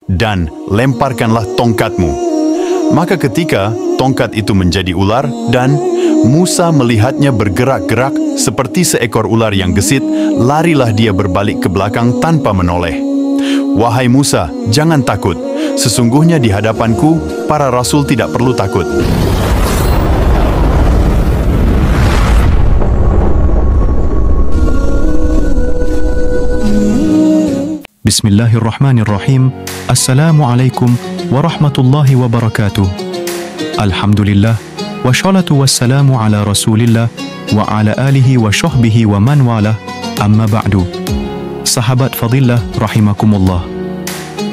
dan lemparkanlah tongkatmu. Maka ketika tongkat itu menjadi ular dan Musa melihatnya bergerak-gerak seperti seekor ular yang gesit, larilah dia berbalik ke belakang tanpa menoleh. Wahai Musa, jangan takut. Sesungguhnya di hadapanku, para rasul tidak perlu takut. Bismillahirrahmanirrahim. Assalamualaikum warahmatullahi wabarakatuh. Alhamdulillah, wassalatu wassalamu ala rasulillah wa ala alihi wa sahbihi wa man wala, amma ba'du. Sahabat fadillah rahimakumullah.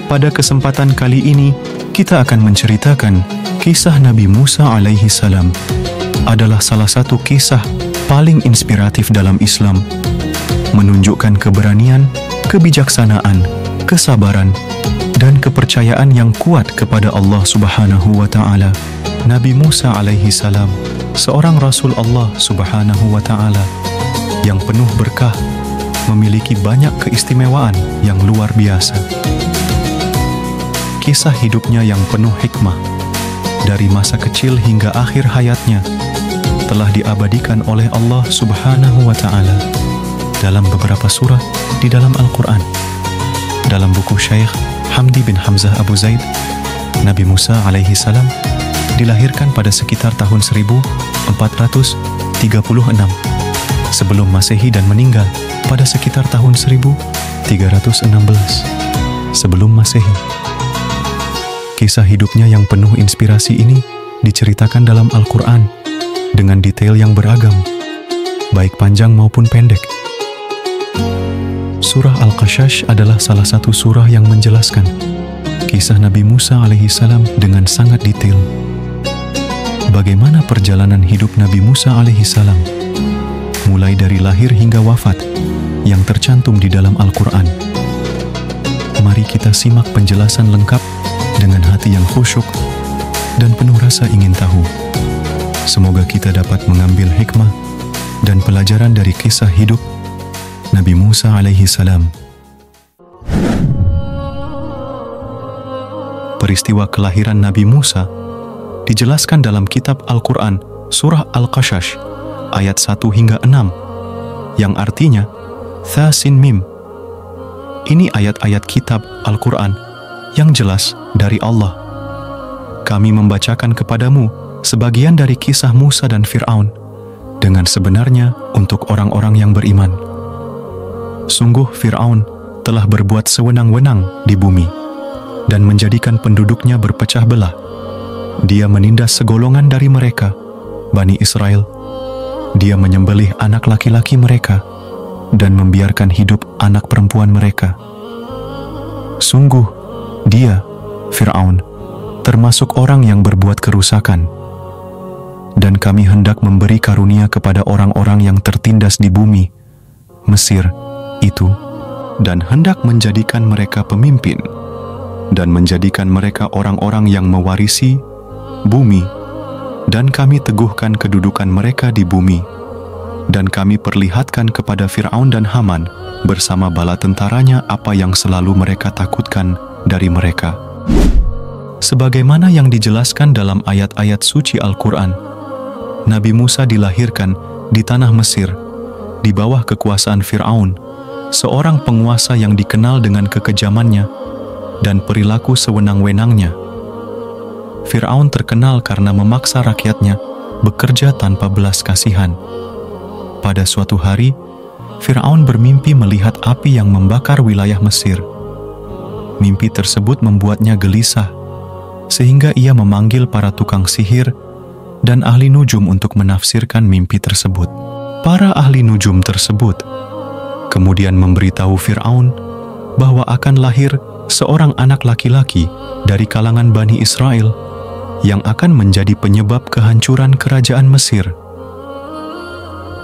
Pada kesempatan kali ini, kita akan menceritakan kisah Nabi Musa alaihi salam. Adalah salah satu kisah paling inspiratif dalam Islam, menunjukkan keberanian, kebijaksanaan, kesabaran, dan kepercayaan yang kuat kepada Allah Subhanahu wa Ta'ala. Nabi Musa alaihi salam, seorang Rasul Allah Subhanahu wa Ta'ala yang penuh berkah, memiliki banyak keistimewaan yang luar biasa. Kisah hidupnya yang penuh hikmah, dari masa kecil hingga akhir hayatnya, telah diabadikan oleh Allah Subhanahu wa Ta'ala dalam beberapa surah di dalam Al-Quran. Dalam buku Syekh Hamdi bin Hamzah Abu Zaid, Nabi Musa alaihi salam dilahirkan pada sekitar tahun 1436 sebelum Masehi dan meninggal pada sekitar tahun 1316 sebelum Masehi. Kisah hidupnya yang penuh inspirasi ini diceritakan dalam Al-Quran dengan detail yang beragam, baik panjang maupun pendek. Surah Al-Qasas adalah salah satu surah yang menjelaskan kisah Nabi Musa alaihi salam dengan sangat detail. Bagaimana perjalanan hidup Nabi Musa alaihi salam, mulai dari lahir hingga wafat, yang tercantum di dalam Al-Quran. Mari kita simak penjelasan lengkap dengan hati yang khusyuk dan penuh rasa ingin tahu. Semoga kita dapat mengambil hikmah dan pelajaran dari kisah hidup Nabi Musa alaihi salam. Peristiwa kelahiran Nabi Musa dijelaskan dalam kitab Al-Quran surah Al-Qasas ayat 1 hingga 6 yang artinya Tha Sin Mim. Ini ayat-ayat kitab Al-Quran yang jelas dari Allah. Kami membacakan kepadamu sebagian dari kisah Musa dan Fir'aun dengan sebenarnya untuk orang-orang yang beriman. Sungguh Fir'aun telah berbuat sewenang-wenang di bumi dan menjadikan penduduknya berpecah belah. Dia menindas segolongan dari mereka, Bani Israel. Dia menyembelih anak laki-laki mereka dan membiarkan hidup anak perempuan mereka. Sungguh, dia, Fir'aun, termasuk orang yang berbuat kerusakan. Dan kami hendak memberi karunia kepada orang-orang yang tertindas di bumi, Mesir, itu, dan hendak menjadikan mereka pemimpin, dan menjadikan mereka orang-orang yang mewarisi bumi, dan kami teguhkan kedudukan mereka di bumi, dan kami perlihatkan kepada Fir'aun dan Haman bersama bala tentaranya apa yang selalu mereka takutkan dari mereka. Sebagaimana yang dijelaskan dalam ayat-ayat suci Al-Quran, Nabi Musa dilahirkan di tanah Mesir, di bawah kekuasaan Fir'aun, seorang penguasa yang dikenal dengan kekejamannya dan perilaku sewenang-wenangnya. Fir'aun terkenal karena memaksa rakyatnya bekerja tanpa belas kasihan. Pada suatu hari, Fir'aun bermimpi melihat api yang membakar wilayah Mesir. Mimpi tersebut membuatnya gelisah, sehingga ia memanggil para tukang sihir dan ahli nujum untuk menafsirkan mimpi tersebut. Para ahli nujum tersebut kemudian memberitahu Fir'aun bahwa akan lahir seorang anak laki-laki dari kalangan Bani Israel yang akan menjadi penyebab kehancuran kerajaan Mesir.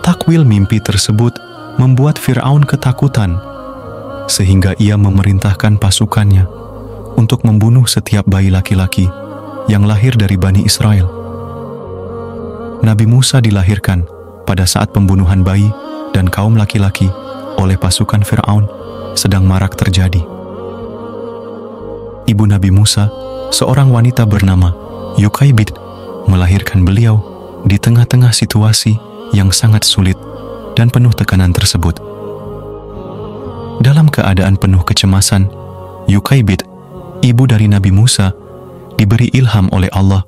Takwil mimpi tersebut membuat Fir'aun ketakutan, sehingga ia memerintahkan pasukannya untuk membunuh setiap bayi laki-laki yang lahir dari Bani Israel. Nabi Musa dilahirkan pada saat pembunuhan bayi dan kaum laki-laki oleh pasukan Fir'aun sedang marak terjadi. ibu Nabi Musa, seorang wanita bernama Yukaibid, melahirkan beliau di tengah-tengah situasi yang sangat sulit dan penuh tekanan tersebut. Dalam keadaan penuh kecemasan, Yukaibid, ibu dari Nabi Musa, diberi ilham oleh Allah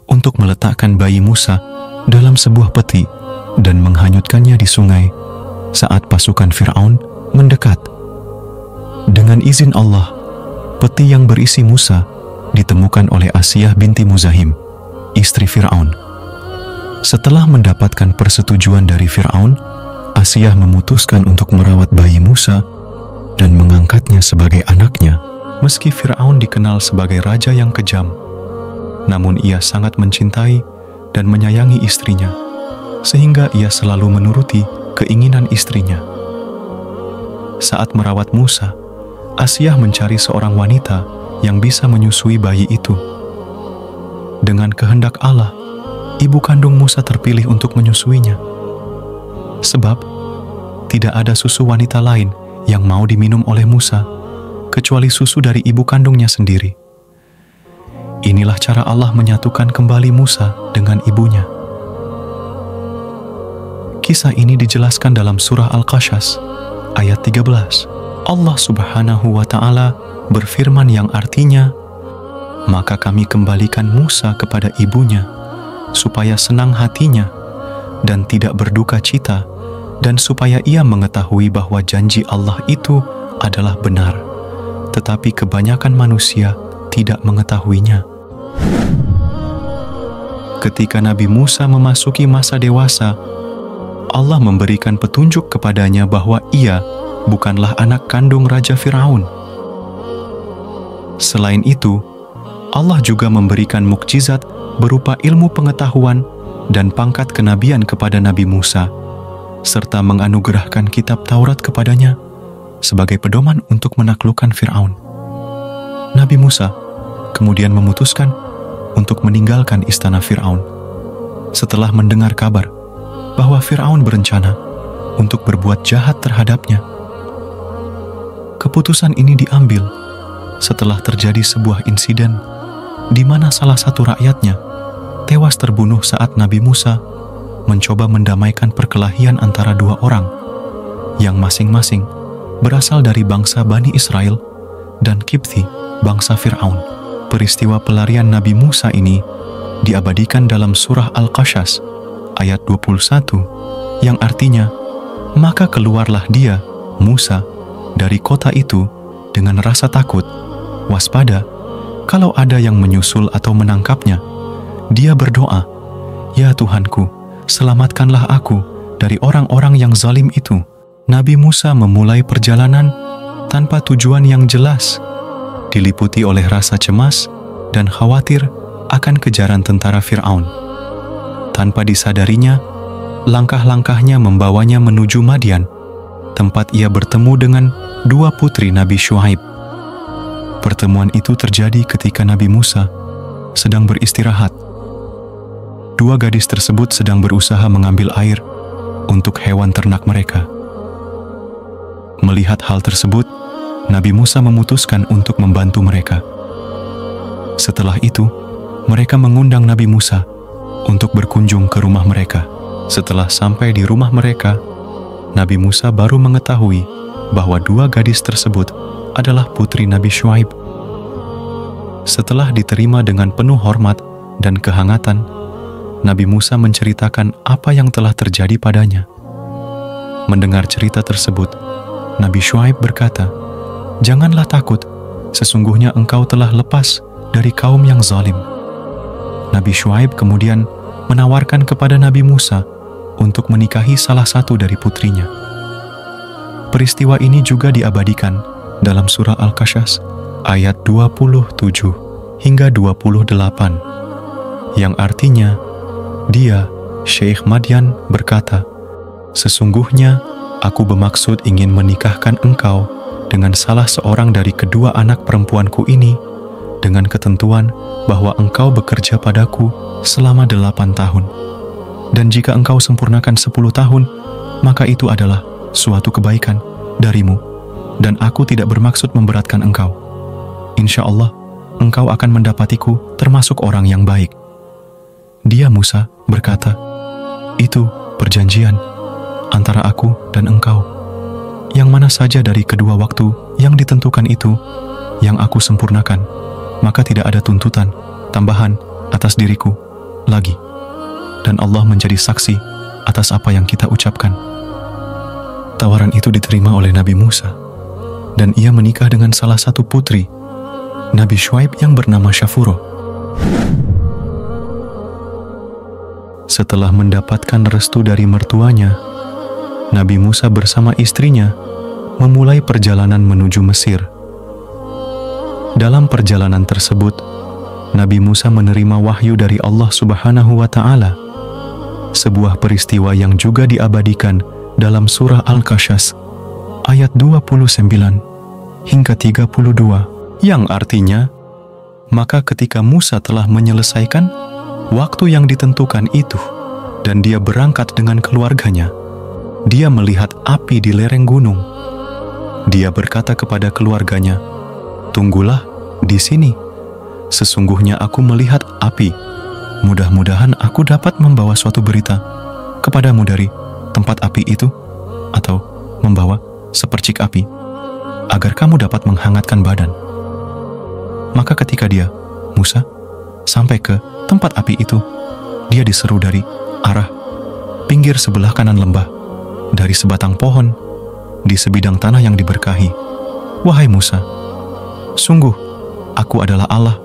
untuk meletakkan bayi Musa dalam sebuah peti dan menghanyutkannya di sungai saat pasukan Fir'aun mendekat. Dengan izin Allah, peti yang berisi Musa ditemukan oleh Asiyah binti Muzahim, istri Fir'aun. Setelah mendapatkan persetujuan dari Fir'aun, Asiyah memutuskan untuk merawat bayi Musa dan mengangkatnya sebagai anaknya. Meski Fir'aun dikenal sebagai raja yang kejam, namun ia sangat mencintai dan menyayangi istrinya, sehingga ia selalu menuruti keinginan istrinya. Saat merawat Musa, Asiyah mencari seorang wanita yang bisa menyusui bayi itu. Dengan kehendak Allah, ibu kandung Musa terpilih untuk menyusuinya. Sebab, tidak ada susu wanita lain yang mau diminum oleh Musa, kecuali susu dari ibu kandungnya sendiri. Inilah cara Allah menyatukan kembali Musa dengan ibunya. Kisah ini dijelaskan dalam surah Al-Qasas, ayat 13. Allah Subhanahu wa Ta'ala berfirman yang artinya, "Maka kami kembalikan Musa kepada ibunya, supaya senang hatinya dan tidak berduka cita, dan supaya ia mengetahui bahwa janji Allah itu adalah benar, tetapi kebanyakan manusia tidak mengetahuinya." Ketika Nabi Musa memasuki masa dewasa, Allah memberikan petunjuk kepadanya bahwa ia bukanlah anak kandung Raja Fir'aun. Selain itu, Allah juga memberikan mukjizat berupa ilmu pengetahuan dan pangkat kenabian kepada Nabi Musa, serta menganugerahkan kitab Taurat kepadanya sebagai pedoman untuk menaklukkan Fir'aun. Nabi Musa kemudian memutuskan untuk meninggalkan istana Fir'aun setelah mendengar kabar bahwa Fir'aun berencana untuk berbuat jahat terhadapnya. Keputusan ini diambil setelah terjadi sebuah insiden di mana salah satu rakyatnya tewas terbunuh saat Nabi Musa mencoba mendamaikan perkelahian antara dua orang yang masing-masing berasal dari bangsa Bani Israel dan Kipti, bangsa Fir'aun. Peristiwa pelarian Nabi Musa ini diabadikan dalam surah Al-Qasas ayat 21 yang artinya, "Maka keluarlah dia, Musa, dari kota itu dengan rasa takut, waspada, kalau ada yang menyusul atau menangkapnya. Dia berdoa, 'Ya Tuhanku, selamatkanlah aku dari orang-orang yang zalim itu.'" Nabi Musa memulai perjalanan tanpa tujuan yang jelas, diliputi oleh rasa cemas dan khawatir akan kejaran tentara Fir'aun. Tanpa disadarinya, langkah-langkahnya membawanya menuju Madian, tempat ia bertemu dengan dua putri Nabi Syuaib. Pertemuan itu terjadi ketika Nabi Musa sedang beristirahat. Dua gadis tersebut sedang berusaha mengambil air untuk hewan ternak mereka. Melihat hal tersebut, Nabi Musa memutuskan untuk membantu mereka. Setelah itu, mereka mengundang Nabi Musa untuk berkunjung ke rumah mereka. Setelah sampai di rumah mereka, Nabi Musa baru mengetahui bahwa dua gadis tersebut adalah putri Nabi Syuaib. Setelah diterima dengan penuh hormat dan kehangatan, Nabi Musa menceritakan apa yang telah terjadi padanya. Mendengar cerita tersebut, Nabi Syuaib berkata, "Janganlah takut, sesungguhnya engkau telah lepas dari kaum yang zalim." Nabi Syuaib kemudian menawarkan kepada Nabi Musa untuk menikahi salah satu dari putrinya. Peristiwa ini juga diabadikan dalam surah Al-Qasas ayat 27 hingga 28, yang artinya, dia, Syekh Madian, berkata, "Sesungguhnya aku bermaksud ingin menikahkan engkau dengan salah seorang dari kedua anak perempuanku ini, dengan ketentuan bahwa engkau bekerja padaku selama 8 tahun. Dan jika engkau sempurnakan 10 tahun, maka itu adalah suatu kebaikan darimu, dan aku tidak bermaksud memberatkan engkau. Insya Allah, engkau akan mendapatiku termasuk orang yang baik." Dia, Musa, berkata, "Itu perjanjian antara aku dan engkau. Yang mana saja dari kedua waktu yang ditentukan itu yang aku sempurnakan, maka tidak ada tuntutan tambahan atas diriku lagi. Dan Allah menjadi saksi atas apa yang kita ucapkan." Tawaran itu diterima oleh Nabi Musa, dan ia menikah dengan salah satu putri Nabi Syuaib yang bernama Syafuro. Setelah mendapatkan restu dari mertuanya, Nabi Musa bersama istrinya memulai perjalanan menuju Mesir. Dalam perjalanan tersebut, Nabi Musa menerima wahyu dari Allah Subhanahu wa Ta'ala, sebuah peristiwa yang juga diabadikan dalam surah Al-Qasas ayat 29 hingga 32, yang artinya, maka ketika Musa telah menyelesaikan waktu yang ditentukan itu dan dia berangkat dengan keluarganya, dia melihat api di lereng gunung. Dia berkata kepada keluarganya, "Tunggulah di sini, sesungguhnya aku melihat api. Mudah-mudahan aku dapat membawa suatu berita kepadamu dari tempat api itu, atau membawa sepercik api, agar kamu dapat menghangatkan badan." Maka ketika dia, Musa, sampai ke tempat api itu, dia diseru dari arah pinggir sebelah kanan lembah, dari sebatang pohon, di sebidang tanah yang diberkahi, "Wahai Musa, sungguh aku adalah Allah,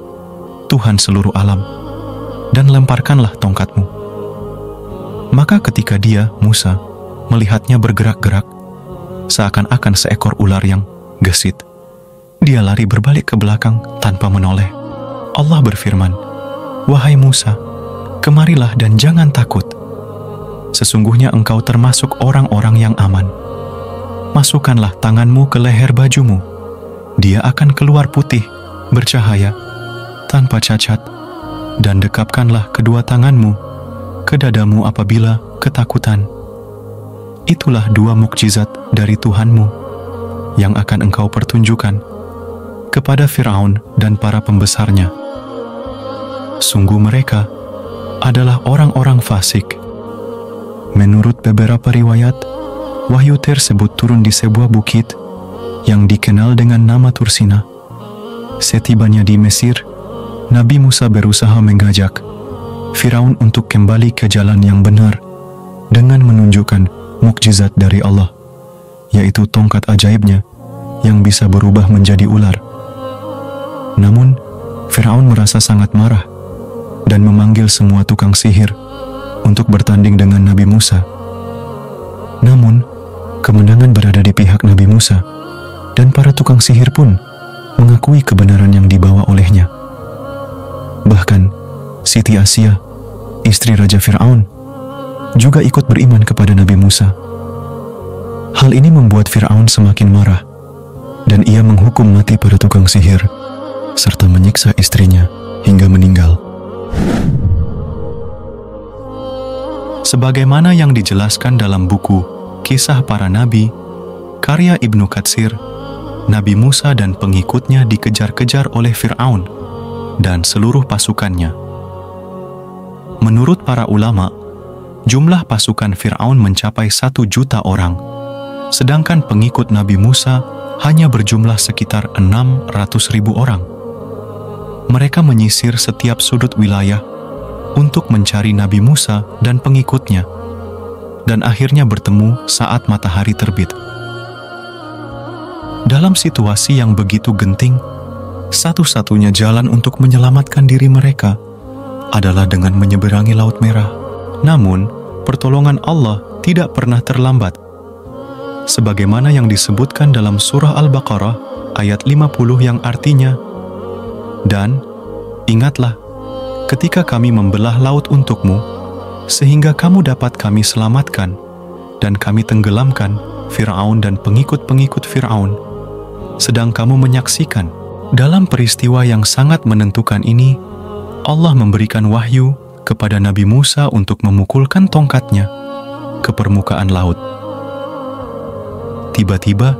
Tuhan seluruh alam, dan lemparkanlah tongkatmu." Maka ketika dia, Musa, melihatnya bergerak-gerak, seakan-akan seekor ular yang gesit, dia lari berbalik ke belakang tanpa menoleh. Allah berfirman, "Wahai Musa, kemarilah dan jangan takut. Sesungguhnya engkau termasuk orang-orang yang aman. Masukkanlah tanganmu ke leher bajumu. Dia akan keluar putih, bercahaya, tanpa cacat, dan dekapkanlah kedua tanganmu ke dadamu apabila ketakutan. Itulah dua mukjizat dari Tuhanmu yang akan engkau pertunjukkan kepada Firaun dan para pembesarnya. Sungguh mereka adalah orang-orang fasik." Menurut beberapa riwayat, wahyu tersebut turun di sebuah bukit yang dikenal dengan nama Tursina. Setibanya di Mesir, Nabi Musa berusaha mengajak Firaun untuk kembali ke jalan yang benar dengan menunjukkan mukjizat dari Allah, yaitu tongkat ajaibnya yang bisa berubah menjadi ular. Namun, Firaun merasa sangat marah dan memanggil semua tukang sihir untuk bertanding dengan Nabi Musa. Namun, kemenangan berada di pihak Nabi Musa, dan para tukang sihir pun mengakui kebenaran yang dibawa olehnya. Bahkan, Siti Asia, istri Raja Firaun, juga ikut beriman kepada Nabi Musa. Hal ini membuat Firaun semakin marah, dan ia menghukum mati para tukang sihir, serta menyiksa istrinya hingga meninggal. Sebagaimana yang dijelaskan dalam buku Kisah Para Nabi, karya Ibnu Katsir, Nabi Musa dan pengikutnya dikejar-kejar oleh Fir'aun dan seluruh pasukannya. Menurut para ulama, jumlah pasukan Fir'aun mencapai 1 juta orang, sedangkan pengikut Nabi Musa hanya berjumlah sekitar 600.000 orang. Mereka menyisir setiap sudut wilayah untuk mencari Nabi Musa dan pengikutnya, dan akhirnya bertemu saat matahari terbit. Dalam situasi yang begitu genting, satu-satunya jalan untuk menyelamatkan diri mereka adalah dengan menyeberangi Laut Merah. Namun, pertolongan Allah tidak pernah terlambat. Sebagaimana yang disebutkan dalam surah Al-Baqarah ayat 50 yang artinya, "Dan ingatlah ketika kami membelah laut untukmu, sehingga kamu dapat kami selamatkan, dan kami tenggelamkan Fir'aun dan pengikut-pengikut Fir'aun, sedang kamu menyaksikan." Dalam peristiwa yang sangat menentukan ini, Allah memberikan wahyu kepada Nabi Musa untuk memukulkan tongkatnya ke permukaan laut. Tiba-tiba,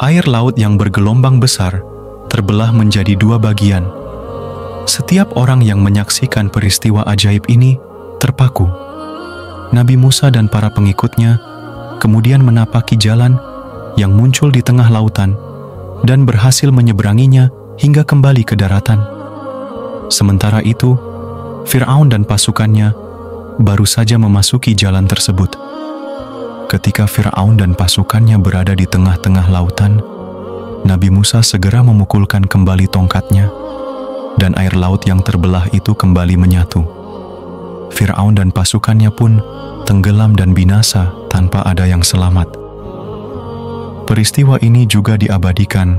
air laut yang bergelombang besar terbelah menjadi 2 bagian, Setiap orang yang menyaksikan peristiwa ajaib ini terpaku. Nabi Musa dan para pengikutnya kemudian menapaki jalan yang muncul di tengah lautan dan berhasil menyeberanginya hingga kembali ke daratan. Sementara itu, Fir'aun dan pasukannya baru saja memasuki jalan tersebut. Ketika Fir'aun dan pasukannya berada di tengah-tengah lautan, Nabi Musa segera memukulkan kembali tongkatnya, dan air laut yang terbelah itu kembali menyatu. Fir'aun dan pasukannya pun tenggelam dan binasa tanpa ada yang selamat. Peristiwa ini juga diabadikan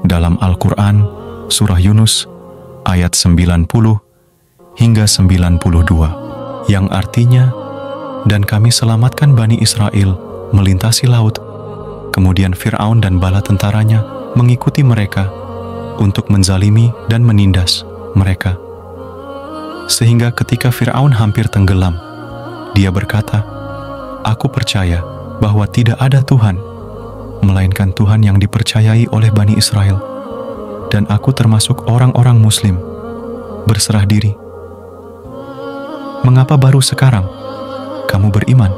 dalam Al-Quran, Surah Yunus, ayat 90 hingga 92, yang artinya, "Dan kami selamatkan Bani Israel melintasi laut, kemudian Fir'aun dan bala tentaranya mengikuti mereka untuk menzalimi dan menindas mereka. Sehingga ketika Fir'aun hampir tenggelam, dia berkata, 'Aku percaya bahwa tidak ada Tuhan, melainkan Tuhan yang dipercayai oleh Bani Israel, dan aku termasuk orang-orang Muslim, berserah diri. Mengapa baru sekarang kamu beriman?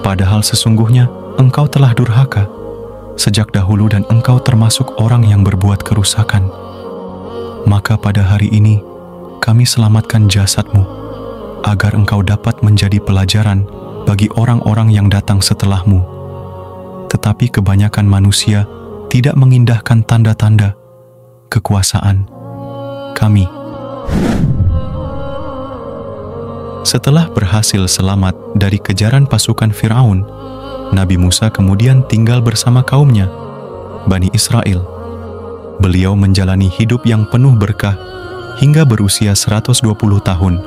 Padahal sesungguhnya engkau telah durhaka sejak dahulu dan engkau termasuk orang yang berbuat kerusakan. Maka pada hari ini kami selamatkan jasadmu agar engkau dapat menjadi pelajaran bagi orang-orang yang datang setelahmu. Tetapi kebanyakan manusia tidak mengindahkan tanda-tanda kekuasaan kami.'" Setelah berhasil selamat dari kejaran pasukan Fir'aun, Nabi Musa kemudian tinggal bersama kaumnya, Bani Israel. Beliau menjalani hidup yang penuh berkah hingga berusia 120 tahun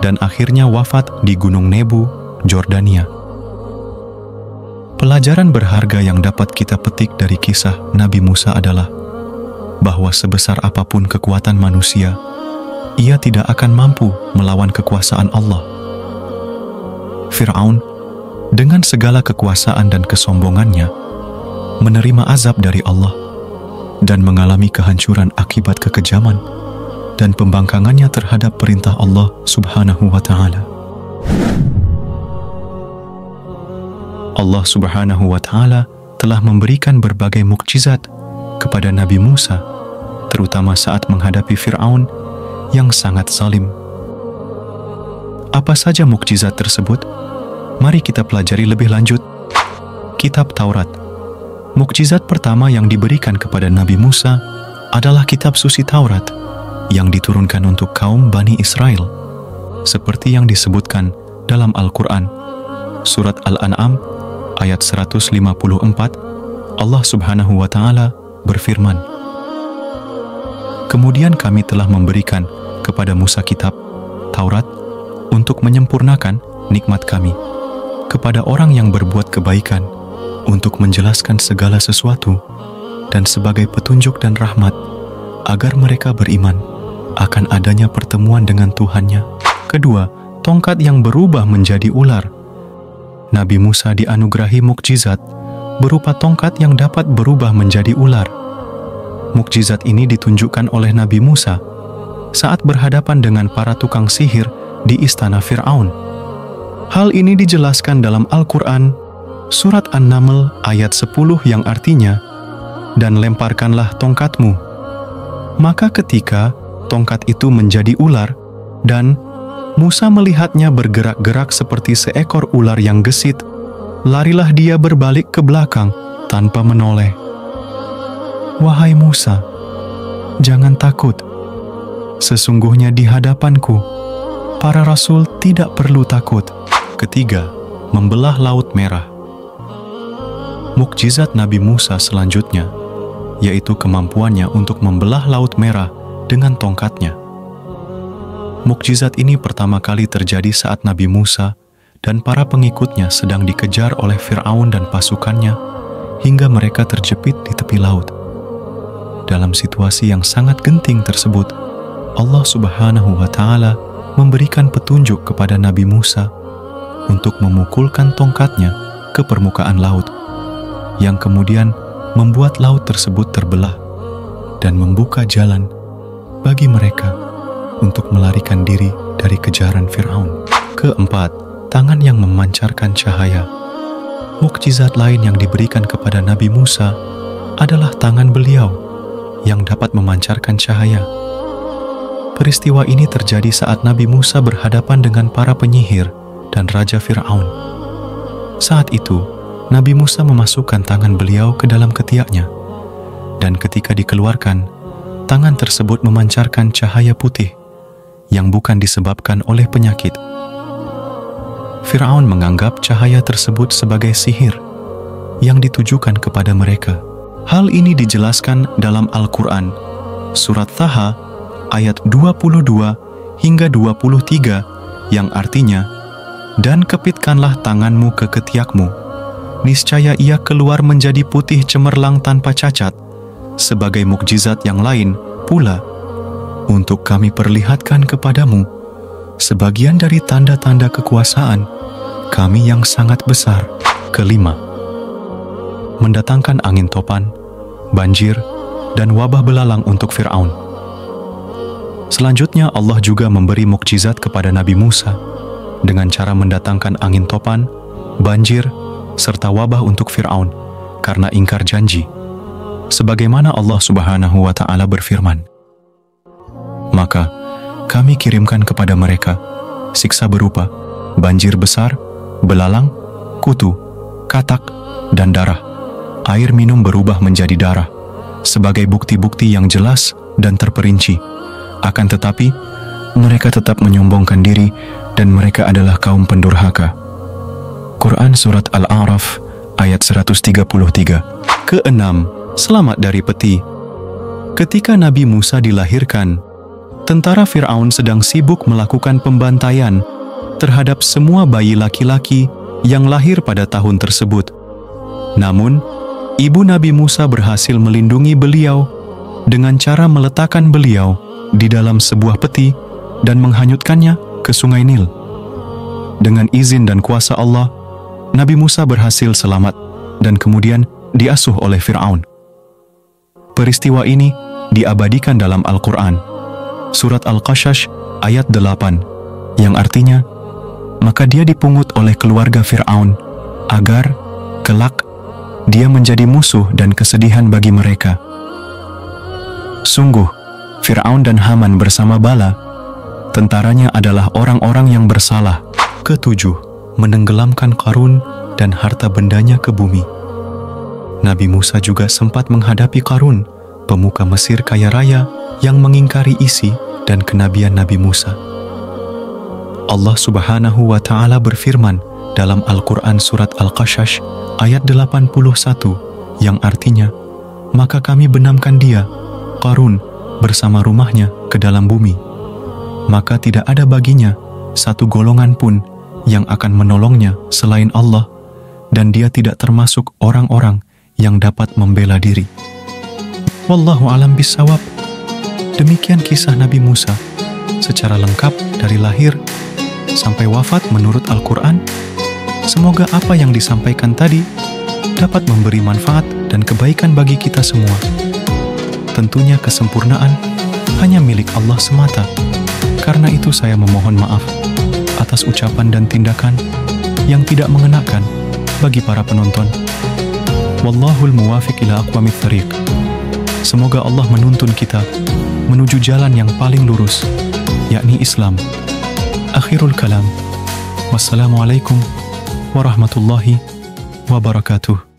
dan akhirnya wafat di Gunung Nebu, Jordania. Pelajaran berharga yang dapat kita petik dari kisah Nabi Musa adalah bahwa sebesar apapun kekuatan manusia, ia tidak akan mampu melawan kekuasaan Allah. Fir'aun dengan segala kekuasaan dan kesombongannya menerima azab dari Allah dan mengalami kehancuran akibat kekejaman dan pembangkangannya terhadap perintah Allah Subhanahu wa Ta'ala. Allah Subhanahu wa Ta'ala telah memberikan berbagai mukjizat kepada Nabi Musa, terutama saat menghadapi Fir'aun yang sangat zalim. Apa saja mukjizat tersebut? Mari kita pelajari lebih lanjut. Kitab Taurat. Mukjizat pertama yang diberikan kepada Nabi Musa adalah kitab suci Taurat yang diturunkan untuk kaum Bani Israel, seperti yang disebutkan dalam Al-Quran. Surat Al-An'am ayat 154, Allah Subhanahu wa Ta'ala berfirman, "Kemudian kami telah memberikan kepada Musa kitab Taurat untuk menyempurnakan nikmat kami kepada orang yang berbuat kebaikan, untuk menjelaskan segala sesuatu dan sebagai petunjuk dan rahmat agar mereka beriman akan adanya pertemuan dengan Tuhannya." Kedua, tongkat yang berubah menjadi ular. Nabi Musa dianugerahi mukjizat berupa tongkat yang dapat berubah menjadi ular. Mukjizat ini ditunjukkan oleh Nabi Musa saat berhadapan dengan para tukang sihir di istana Fir'aun. Hal ini dijelaskan dalam Al-Quran, Surat An-Naml ayat 10 yang artinya, "Dan lemparkanlah tongkatmu." Maka ketika tongkat itu menjadi ular, dan Musa melihatnya bergerak-gerak seperti seekor ular yang gesit, larilah dia berbalik ke belakang tanpa menoleh. "Wahai Musa, jangan takut. Sesungguhnya di hadapanku, para rasul tidak perlu takut." Ketiga, membelah Laut Merah. Mukjizat Nabi Musa selanjutnya, yaitu kemampuannya untuk membelah Laut Merah dengan tongkatnya. Mukjizat ini pertama kali terjadi saat Nabi Musa dan para pengikutnya sedang dikejar oleh Fir'aun dan pasukannya hingga mereka terjepit di tepi laut. Dalam situasi yang sangat genting tersebut, Allah Subhanahu wa Ta'ala memberikan petunjuk kepada Nabi Musa untuk memukulkan tongkatnya ke permukaan laut, yang kemudian membuat laut tersebut terbelah dan membuka jalan bagi mereka untuk melarikan diri dari kejaran Fir'aun. Keempat, tangan yang memancarkan cahaya. Mukjizat lain yang diberikan kepada Nabi Musa adalah tangan beliau yang dapat memancarkan cahaya. Peristiwa ini terjadi saat Nabi Musa berhadapan dengan para penyihir dan Raja Fir'aun. Saat itu, Nabi Musa memasukkan tangan beliau ke dalam ketiaknya, dan ketika dikeluarkan, tangan tersebut memancarkan cahaya putih yang bukan disebabkan oleh penyakit. Fir'aun menganggap cahaya tersebut sebagai sihir yang ditujukan kepada mereka. Hal ini dijelaskan dalam Al-Quran, Surat Taha, ayat 22 hingga 23, yang artinya, "Dan kepitkanlah tanganmu ke ketiakmu, niscaya ia keluar menjadi putih cemerlang tanpa cacat, sebagai mukjizat yang lain pula, untuk kami perlihatkan kepadamu sebagian dari tanda-tanda kekuasaan kami yang sangat besar." Kelima, mendatangkan angin topan, banjir, dan wabah belalang untuk Fir'aun. Selanjutnya Allah juga memberi mukjizat kepada Nabi Musa dengan cara mendatangkan angin topan, banjir, serta wabah untuk Fir'aun karena ingkar janji. Sebagaimana Allah Subhanahu wa Ta'ala berfirman, "Maka kami kirimkan kepada mereka siksa berupa banjir besar, belalang, kutu, katak, dan darah. Air minum berubah menjadi darah sebagai bukti-bukti yang jelas dan terperinci. Akan tetapi, mereka tetap menyombongkan diri dan mereka adalah kaum pendurhaka." Quran Surat Al-A'raf ayat 133. Keenam, selamat dari peti. Ketika Nabi Musa dilahirkan, tentara Fir'aun sedang sibuk melakukan pembantaian terhadap semua bayi laki-laki yang lahir pada tahun tersebut. Namun, ibu Nabi Musa berhasil melindungi beliau dengan cara meletakkan beliau di dalam sebuah peti dan menghanyutkannya ke Sungai Nil. Dengan izin dan kuasa Allah, Nabi Musa berhasil selamat dan kemudian diasuh oleh Fir'aun. Peristiwa ini diabadikan dalam Al-Quran, Surat Al-Qashash ayat 8, yang artinya, "Maka dia dipungut oleh keluarga Fir'aun, agar, kelak, dia menjadi musuh dan kesedihan bagi mereka." Sungguh, Fir'aun dan Haman bersama bala tentaranya adalah orang-orang yang bersalah. Ketujuh, menenggelamkan Qarun dan harta bendanya ke bumi. Nabi Musa juga sempat menghadapi Qarun, pemuka Mesir kaya raya yang mengingkari isi dan kenabian Nabi Musa. Allah Subhanahu wa Ta'ala berfirman dalam Al-Quran Surat Al-Qashash ayat 81, yang artinya, "Maka kami benamkan dia, Qarun, bersama rumahnya ke dalam bumi. Maka tidak ada baginya satu golongan pun yang akan menolongnya selain Allah, dan dia tidak termasuk orang-orang yang dapat membela diri." Wallahu alam bissawab. Demikian kisah Nabi Musa secara lengkap dari lahir sampai wafat menurut Al-Quran. Semoga apa yang disampaikan tadi dapat memberi manfaat dan kebaikan bagi kita semua. Tentunya kesempurnaan hanya milik Allah semata. Karena itu saya memohon maaf atas ucapan dan tindakan yang tidak mengenakan bagi para penonton. Wallahul muwafiq ila aqwamit thariq. Semoga Allah menuntun kita menuju jalan yang paling lurus, yakni Islam. Akhirul kalam. Wassalamualaikum warahmatullahi wabarakatuh.